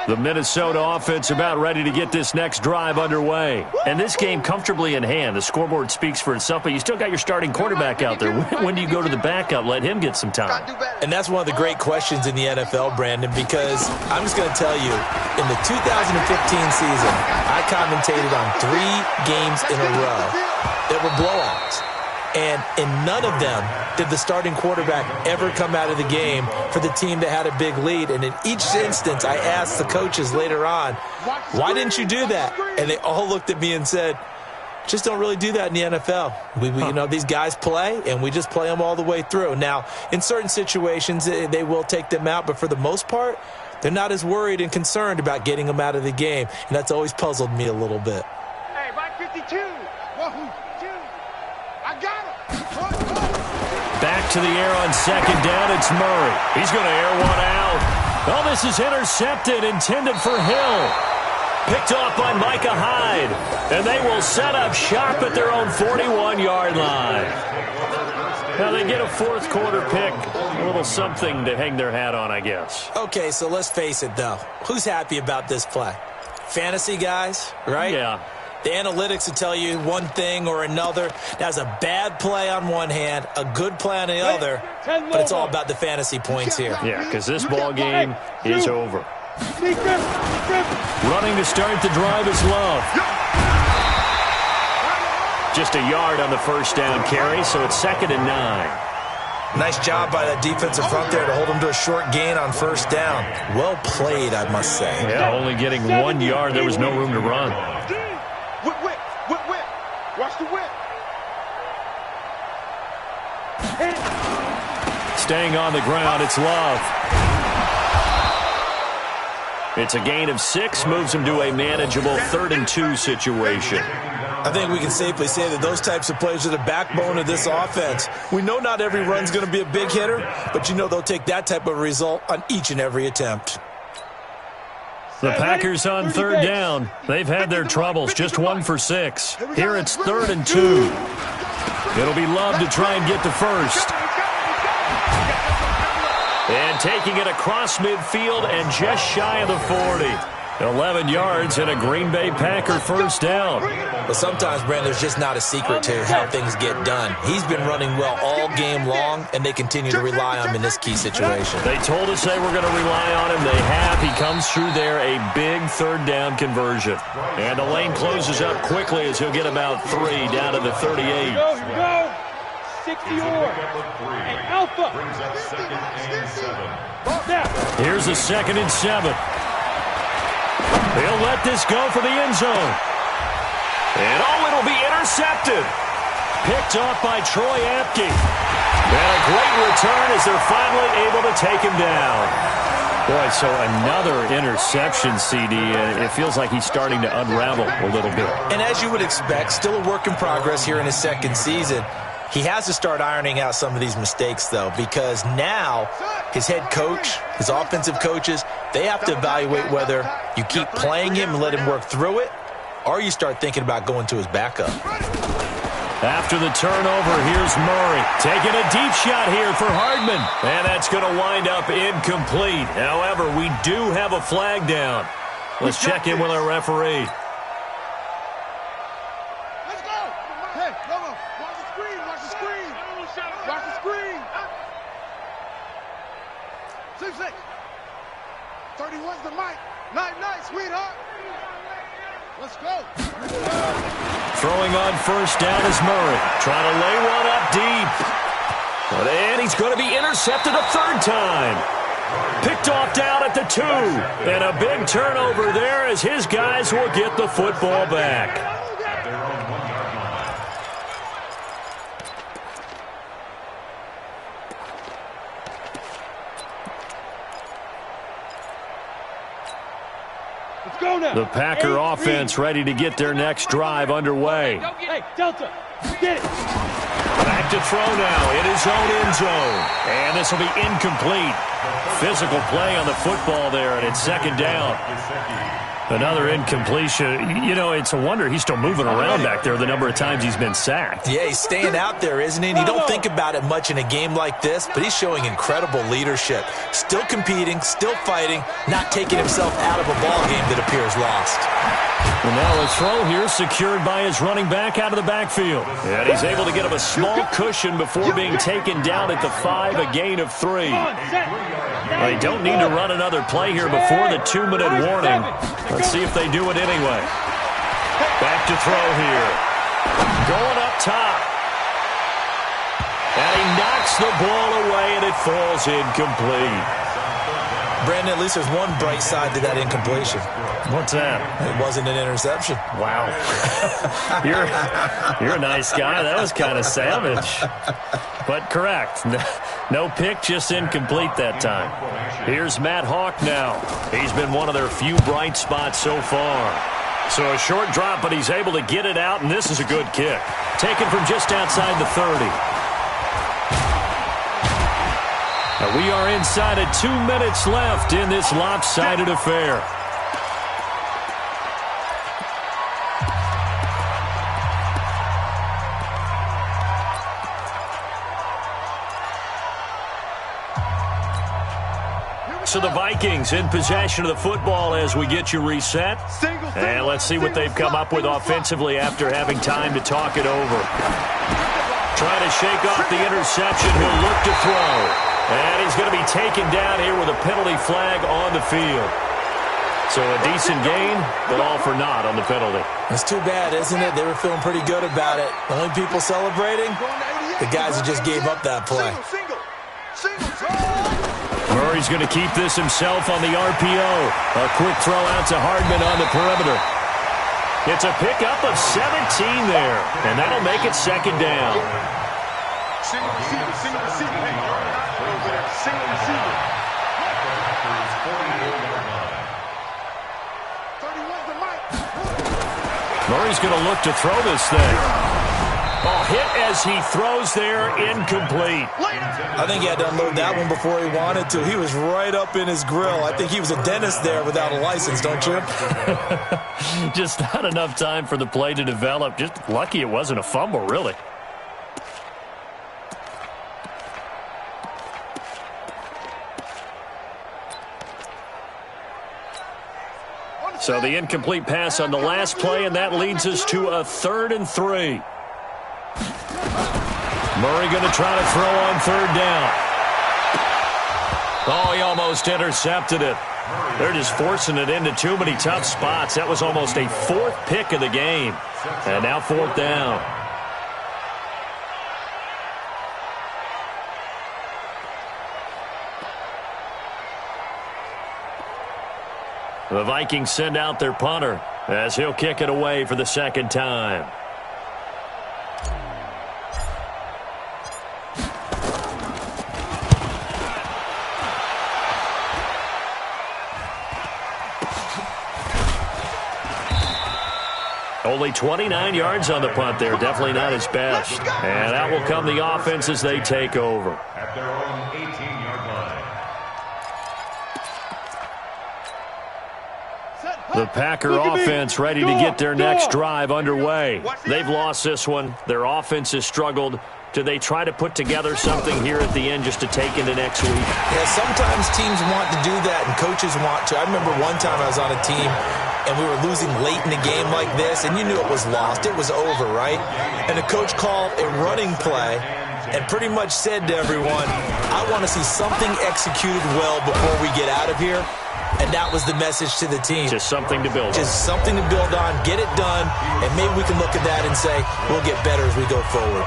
S1: The Minnesota offense about ready to get this next drive underway. And this game comfortably in hand. The scoreboard speaks for itself, but you still got your starting quarterback out there. When do you go to the backup? Let him get some time.
S2: And that's one of the great questions in the NFL, Brandon, because I'm just going to tell you, in the 2015 season, I commentated on 3 games in a row that were blowouts. And in none of them did the starting quarterback ever come out of the game for the team that had a big lead. And in each instance, I asked the coaches later on, why didn't you do that? And they all looked at me and said, just don't really do that in the NFL. You know, these guys play, and we just play them all the way through. Now, in certain situations, they will take them out, but for the most part, they're not as worried and concerned about getting them out of the game. And that's always puzzled me a little bit.
S5: Hey, right 52. 1, 2. I got him.
S1: Back to the air on second down. It's Murray. He's going to air one out. Oh, this is intercepted, intended for Hill. Picked off by Micah Hyde. And they will set up shop at their own 41-yard line. Now they get a fourth quarter pick. A little something to hang their hat on, I guess.
S2: Okay, so let's face it, though. Who's happy about this play? Fantasy guys, right?
S1: Yeah.
S2: The analytics will tell you one thing or another. That's a bad play on one hand, a good play on the other, but it's all about the fantasy points here.
S1: Yeah, because this ball game is over. Running to start the drive is Love. Just a yard on the first down carry, so it's 2nd and 9.
S2: Nice job by that defensive front there to hold him to a short gain on first down. Well played, I must say.
S1: Yeah, only getting 1 yard. There was no room to run.
S5: Whip, whip, whip, whip. Watch the whip.
S1: Staying on the ground, it's Love. It's a gain of 6, moves him to a manageable 3rd and 2 situation.
S2: I think we can safely say that those types of plays are the backbone of this offense. We know not every run's going to be a big hitter, but you know they'll take that type of result on each and every attempt.
S1: The Packers on 3rd down. They've had their troubles, just 1 for 6. Here it's 3rd and 2. It'll be Love to try and get to first. And taking it across midfield and just shy of the 40. 11 yards and a Green Bay Packer first down.
S2: But sometimes, Brandon, there's just not a secret to how things get done. He's been running well all game long, and they continue to rely on him in this key situation.
S1: They told us they were going to rely on him. They have. He comes through there, a big 3rd down conversion. And the lane closes up quickly as he'll get about 3 down to the 38.
S5: Here we go. 60 or and Alpha.
S4: Brings up 2nd and 7.
S1: Here's a 2nd and 7. He'll let this go for the end zone. And it'll be intercepted. Picked off by Troy Apke. And a great return as they're finally able to take him down. Boy, so another interception, CD. It feels like he's starting to unravel a little bit.
S2: And as you would expect, still a work in progress here in his 2nd season. He has to start ironing out some of these mistakes, though, because now his head coach, his offensive coaches, they have to evaluate whether you keep playing him and let him work through it, or you start thinking about going to his backup.
S1: After the turnover, here's Murray. Taking a deep shot here for Hardman. And that's going to wind up incomplete. However, we do have a flag down. Let's check in with our referee.
S5: Let's go. Hey, Lobo, watch the screen, watch the screen. Watch the screen. 6-6. 31's the mic. Night, sweetheart. Let's go.
S1: Throwing on first down is Murray. Trying to lay one up deep. And he's going to be intercepted a 3rd time. Picked off down at the 2. And a big turnover there as his guys will get the football back. The Packer offense ready to get their next drive underway.
S5: Hey, Delta, get it.
S1: Back to throw now in his own end zone. And this will be incomplete. Physical play on the football there, and it's 2nd down. Another incompletion. You know, it's a wonder he's still moving around back there the number of times he's been sacked.
S2: Yeah, he's staying out there, isn't he? And you don't think about it much in a game like this, but he's showing incredible leadership. Still competing, still fighting, not taking himself out of a ball game that appears lost.
S1: And now a throw here secured by his running back out of the backfield. And he's able to get him a small cushion before being taken down at the 5, a gain of 3. They don't need to run another play here before the 2-minute warning. Let's see if they do it anyway. Back to throw here. Going up top. And he knocks the ball away, and it falls incomplete.
S2: Brandon, at least there's one bright side to that incompletion.
S1: What's that?
S2: It wasn't an interception.
S1: Wow. You're a nice guy. That was kind of savage. But correct. No pick, just incomplete that time. Here's Matt Hawk now. He's been one of their few bright spots so far. So a short drop, but he's able to get it out, and this is a good kick. Taken from just outside the 30. We are inside of 2 minutes left in this lopsided affair. So the Vikings in possession of the football as we get you reset. And let's see what they've come up with offensively after having time to talk it over. Trying to shake off the interception. He'll look to throw. And he's going to be taken down here with a penalty flag on the field. So a decent gain, but all for naught on the penalty.
S2: It's too bad, isn't it? They were feeling pretty good about it. The only people celebrating, the guys who just gave up that play.
S1: Murray's going to keep this himself on the RPO. A quick throw out to Hardman on the perimeter. It's a pickup of 17 there, and that'll make it second down.
S5: Single receiver, single receiver. Single receiver. 31's the mic.
S1: Murray's going to look to throw this thing. Oh, hit as he throws there, incomplete.
S2: I think he had to unload that one before he wanted to. He was right up in his grill. I think he was a dentist there without a license, don't you?
S1: Just not enough time for the play to develop. Just lucky it wasn't a fumble, really. So the incomplete pass on the last play, and that leads us to a 3rd and 3. Murray going to try to throw on 3rd down. Oh, he almost intercepted it. They're just forcing it into too many tough spots. That was almost a 4th pick of the game. And now 4th down. The Vikings send out their punter as he'll kick it away for the 2nd time. Only 29 yards on the punt there. Definitely not his best. And out will come the offense as they take over.
S4: At their own 18-yard line.
S1: The Packer offense ready to get their next drive underway. They've lost this one. Their offense has struggled. Do they try to put together something here at the end just to take into next week?
S2: Yeah, sometimes teams want to do that and coaches want to. I remember one time I was on a team and we were losing late in a game like this, and you knew it was lost. It was over, right? And the coach called a running play and pretty much said to everyone, I want to see something executed well before we get out of here. And that was the message to the team.
S1: Just something to build on.
S2: Just something to build on, get it done, and maybe we can look at that and say, we'll get better as we go forward.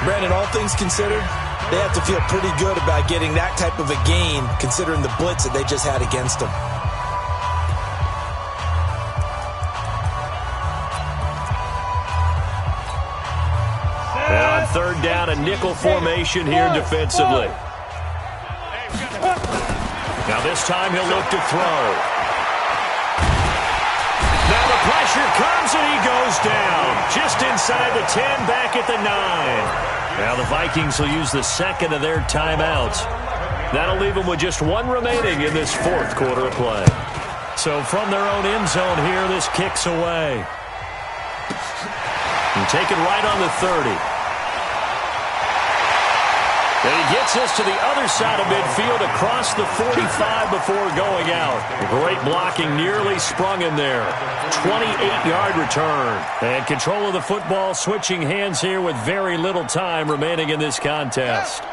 S2: Brandon, all things considered, they have to feel pretty good about getting that type of a gain, considering the blitz that they just had against them.
S1: And on 3rd down, a nickel formation here defensively. Now this time he'll look to throw. Now the pressure comes and he goes down. Just inside the 10, back at the 9. Now the Vikings will use the 2nd of their timeouts. That'll leave them with just 1 remaining in this 4th quarter of play. So from their own end zone here, this kicks away. And taken right on the 30. And he gets this to the other side of midfield across the 45 before going out. Great blocking, nearly sprung in there. 28-yard return. And control of the football switching hands here with very little time remaining in this contest.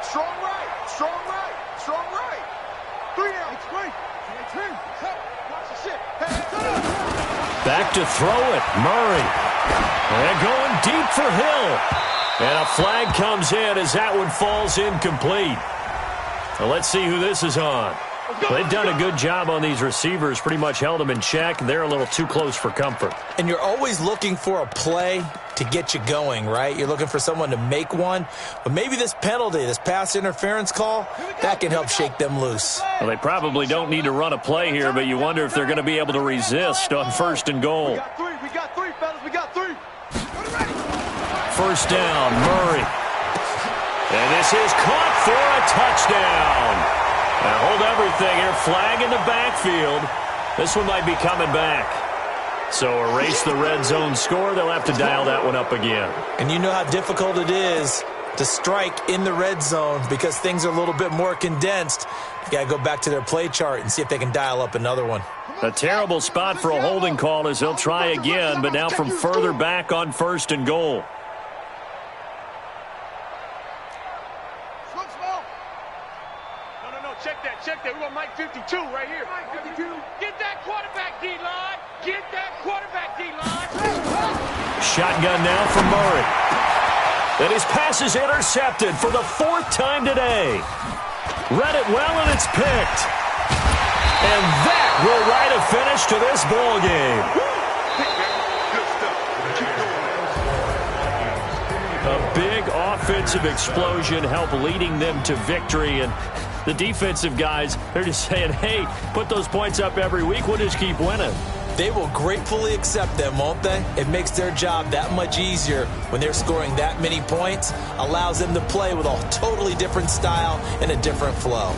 S5: Strong right, strong right, strong right. 3 down. It's great. Watch the shit.
S1: Back to throw it, Murray. And going deep for Hill. And a flag comes in as that one falls incomplete. Well, let's see who this is on. They've done a good job on these receivers, pretty much held them in check. They're a little too close for comfort.
S2: And you're always looking for a play to get you going, right? You're looking for someone to make one. But maybe this penalty, this pass interference call, that can help shake them loose.
S1: Well, they probably don't need to run a play here, but you wonder if they're going to be able to resist on 1st and goal.
S5: We got three, fellas. We got 3.
S1: First down, Murray. And this is caught for a touchdown. Now hold everything here. Flag in the backfield. This one might be coming back. So erase the red zone score. They'll have to dial that one up again.
S2: And you know how difficult it is to strike in the red zone because things are a little bit more condensed. You got to go back to their play chart and see if they can dial up another one.
S1: A terrible spot for a holding call as they'll try again, but now from further back on 1st and goal.
S5: Check that. We got Mike 52 right here. Mike 52. Get that quarterback, D-line. Get that quarterback, D-line.
S1: Shotgun now from Murray. And his pass is intercepted for the 4th time today. Read it well, and it's picked. And that will write a finish to this ball game. A big offensive explosion helped leading them to victory, and the defensive guys, they're just saying, hey, put those points up every week. We'll just keep winning.
S2: They will gratefully accept them, won't they? It makes their job that much easier when they're scoring that many points, allows them to play with a totally different style and a different flow.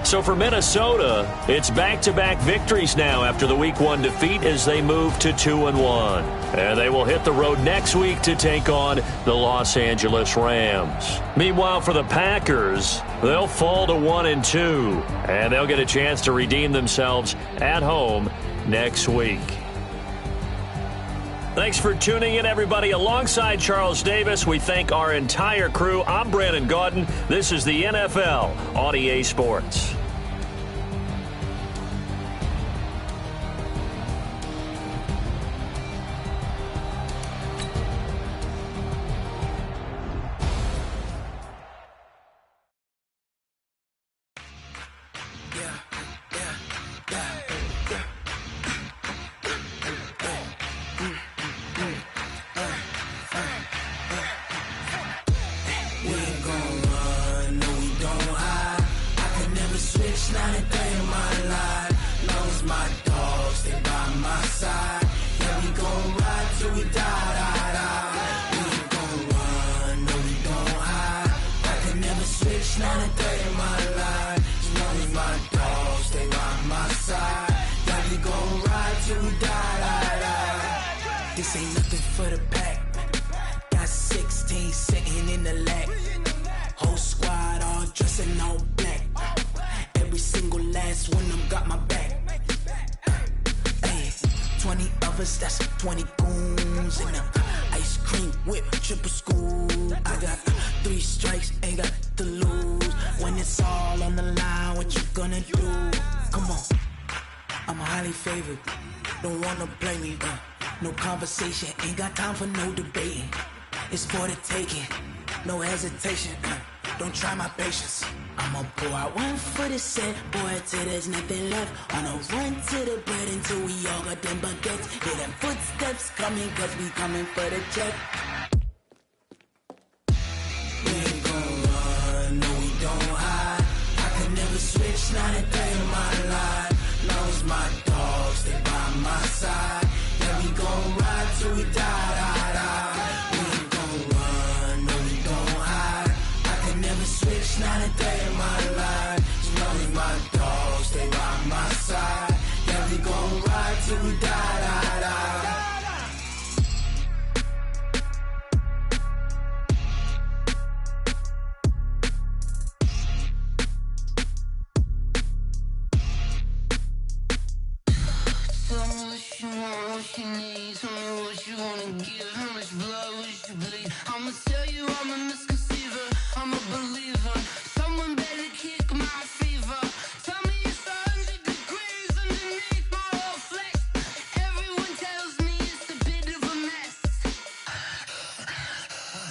S1: So for Minnesota, it's back-to-back victories now after the Week 1 defeat as they move to 2-1. And they will hit the road next week to take on the Los Angeles Rams. Meanwhile, for the Packers, they'll fall to 1-2, and they'll get a chance to redeem themselves at home next week. Thanks for tuning in, everybody. Alongside Charles Davis, we thank our entire crew. I'm Brandon Gaudin. This is the NFL on EA Sports.
S6: This ain't nothing for the pack. Got 16 sitting in the lap. Whole squad all dressing all black. Every single last one of them got my back. Hey, 20 of us, that's 20 goons in them. Ice cream whip, triple scoop. I got 3 strikes, ain't got to lose. When it's all on the line, what you gonna do? Come on, I'm highly favored. Don't wanna play me, no conversation, ain't got time for no debating. It's for the taking, no hesitation. Don't try my patience. I'ma pour out one for the set, boy, till there's nothing left. On a run to the bread until we all got them baguettes. Hear them footsteps coming, cause we coming for the check. We ain't gon' run, no we don't hide. I could never switch, not a day in my life. Long as my dogs, stay by my side. Yeah, we gon' ride till we die. We ain't gon' run, no we don't hide. I could never switch, not a day in my life.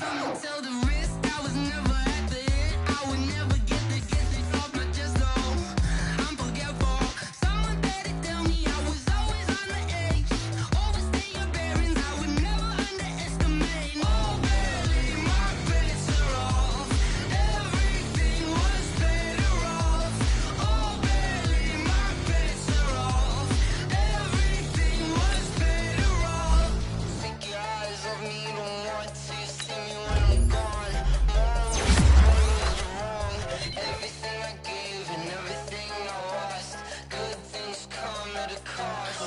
S6: Someone tell the risk I was never at the end. I would never get it off my chest, though. I'm forgetful. Someone better tell me I was always on the edge. Overstay your bearings, I would never underestimate. Oh, barely, my bets are off. Everything was better off. Oh, barely, my bets are off. Everything was better off. Take your eyes off me, you don't want to see me when I'm gone. More was wrong. Everything I gave and everything I lost. Good things come at a cost.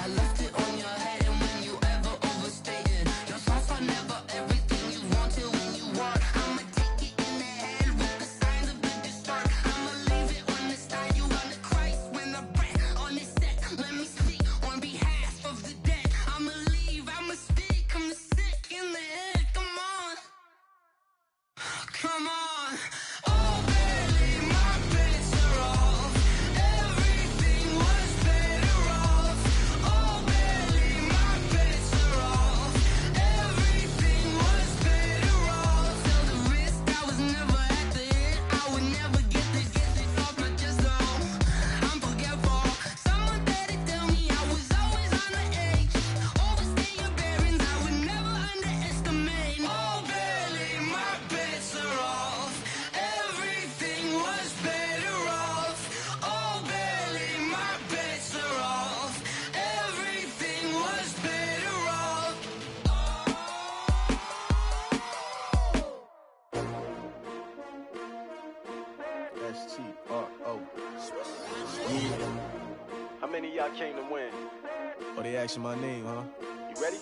S6: I left it on your head, and when you ever overstated, your thoughts are never everything you wanted when you want. I'ma take it in the head with the signs of the distort. I'ma leave it on the side. You on the Christ when I breath on this set. Let me speak on behalf of the dead. I'ma leave, I'ma speak. I'm sick in the head. Come on, come on. Oh, barely, my bets are off. Everything was better off. Oh, barely, my bets are off. Everything was better off. Tell the risk I was never at the end. I would never get it off my chest, though. I'm forgetful. Someone better tell me I was always on the edge. Overstay your bearings, I would never underestimate. Oh, barely, my bets are off. Everything was better off. Oh, barely, my bets are off. Everything was better off.
S3: S-T-R-O. How many of y'all came to win?
S7: Oh, they asking my name, huh?
S3: You ready?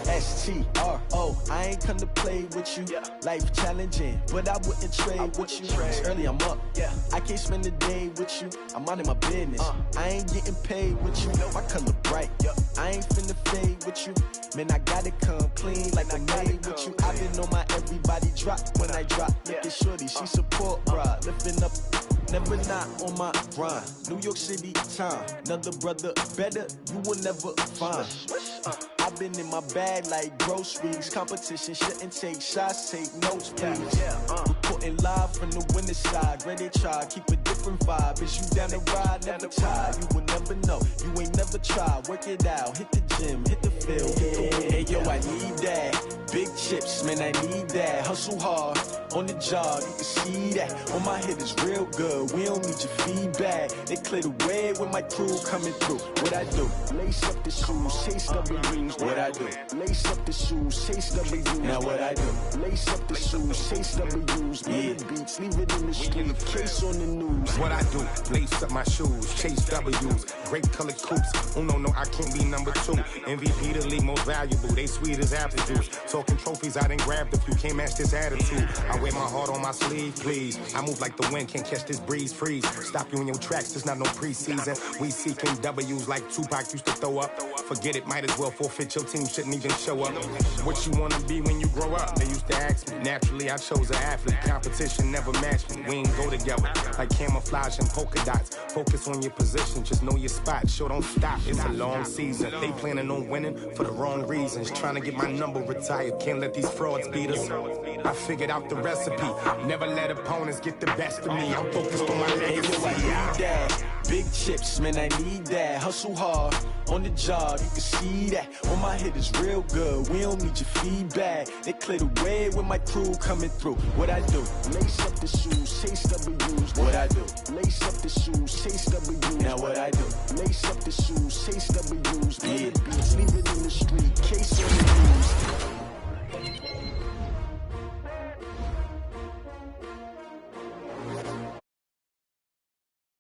S7: S-T-R-O, I ain't come to play with you.
S3: Yeah.
S7: Life challenging, but I wouldn't trade with you. It's early, I'm up.
S3: Yeah.
S7: I can't spend the day with you. I'm minding my business. I ain't getting paid with you. My color bright. I ain't finna fade with you. Man, I gotta come clean like I'm made with you. I've been on my everybody drop when I drop. Look at shorty, she support ride. Lifting up, never not on my grind. New York City time. Another brother better, you will never find. I've been in my bag like groceries. Competition shouldn't take shots, take notes, please. Reporting live from the winning side. Ready to try, keep a different vibe. Is you down the ride, never tired. You will never know, you ain't never tried. Work it out, hit the gym, hit the field. Hey yo, I need that. Big chips, man, I need that. Hustle hard, on the job, you can see that. On my head is real good, we don't need your feedback. They clear the way with my crew coming through. What I do? Lace up the shoes, chase W's. What I do? Lace up the shoes, chase W's. Now what I do? Lace up the shoes, chase W's. Yeah. The beats, leave it in the street, case on the news.
S8: What I do? Lace up my shoes, chase W's. Great colored coops. Oh no, I can't be number 2. MVP the league most valuable. They sweet as apple juice. Talking trophies, I didn't grab the few. Can't match this attitude. I wear my heart on my sleeve, please. I move like the wind, can't catch this breeze. Freeze. Stop you in your tracks. There's not no preseason. We seeking W's like Tupac used to throw up. Forget it, might as well forfeit. Your team shouldn't even show up. What you wanna be when you grow up? They used to ask me. Naturally, I chose an athlete. Competition never matched me. We ain't go together like camouflage and polka dots. Focus on your position, just know your spot. Show don't stop. It's a long season. They planning on winning for the wrong reasons. Trying to get my number retired. Can't let these frauds beat us. I figured out the recipe. Never let opponents get the best of me. I'm focused on my legacy.
S7: I need that. Big chips, man, I need that. Hustle hard, on the job, you can see that. On my head is real good, we don't need your feedback. They clear the way with my crew coming through. What I do? Lace up the shoes, chase W's. What I do? Lace up the shoes, chase W's. Now what I do? Lace up the shoes, chase W's. Yeah. The beats, leave it in the street, case on the news.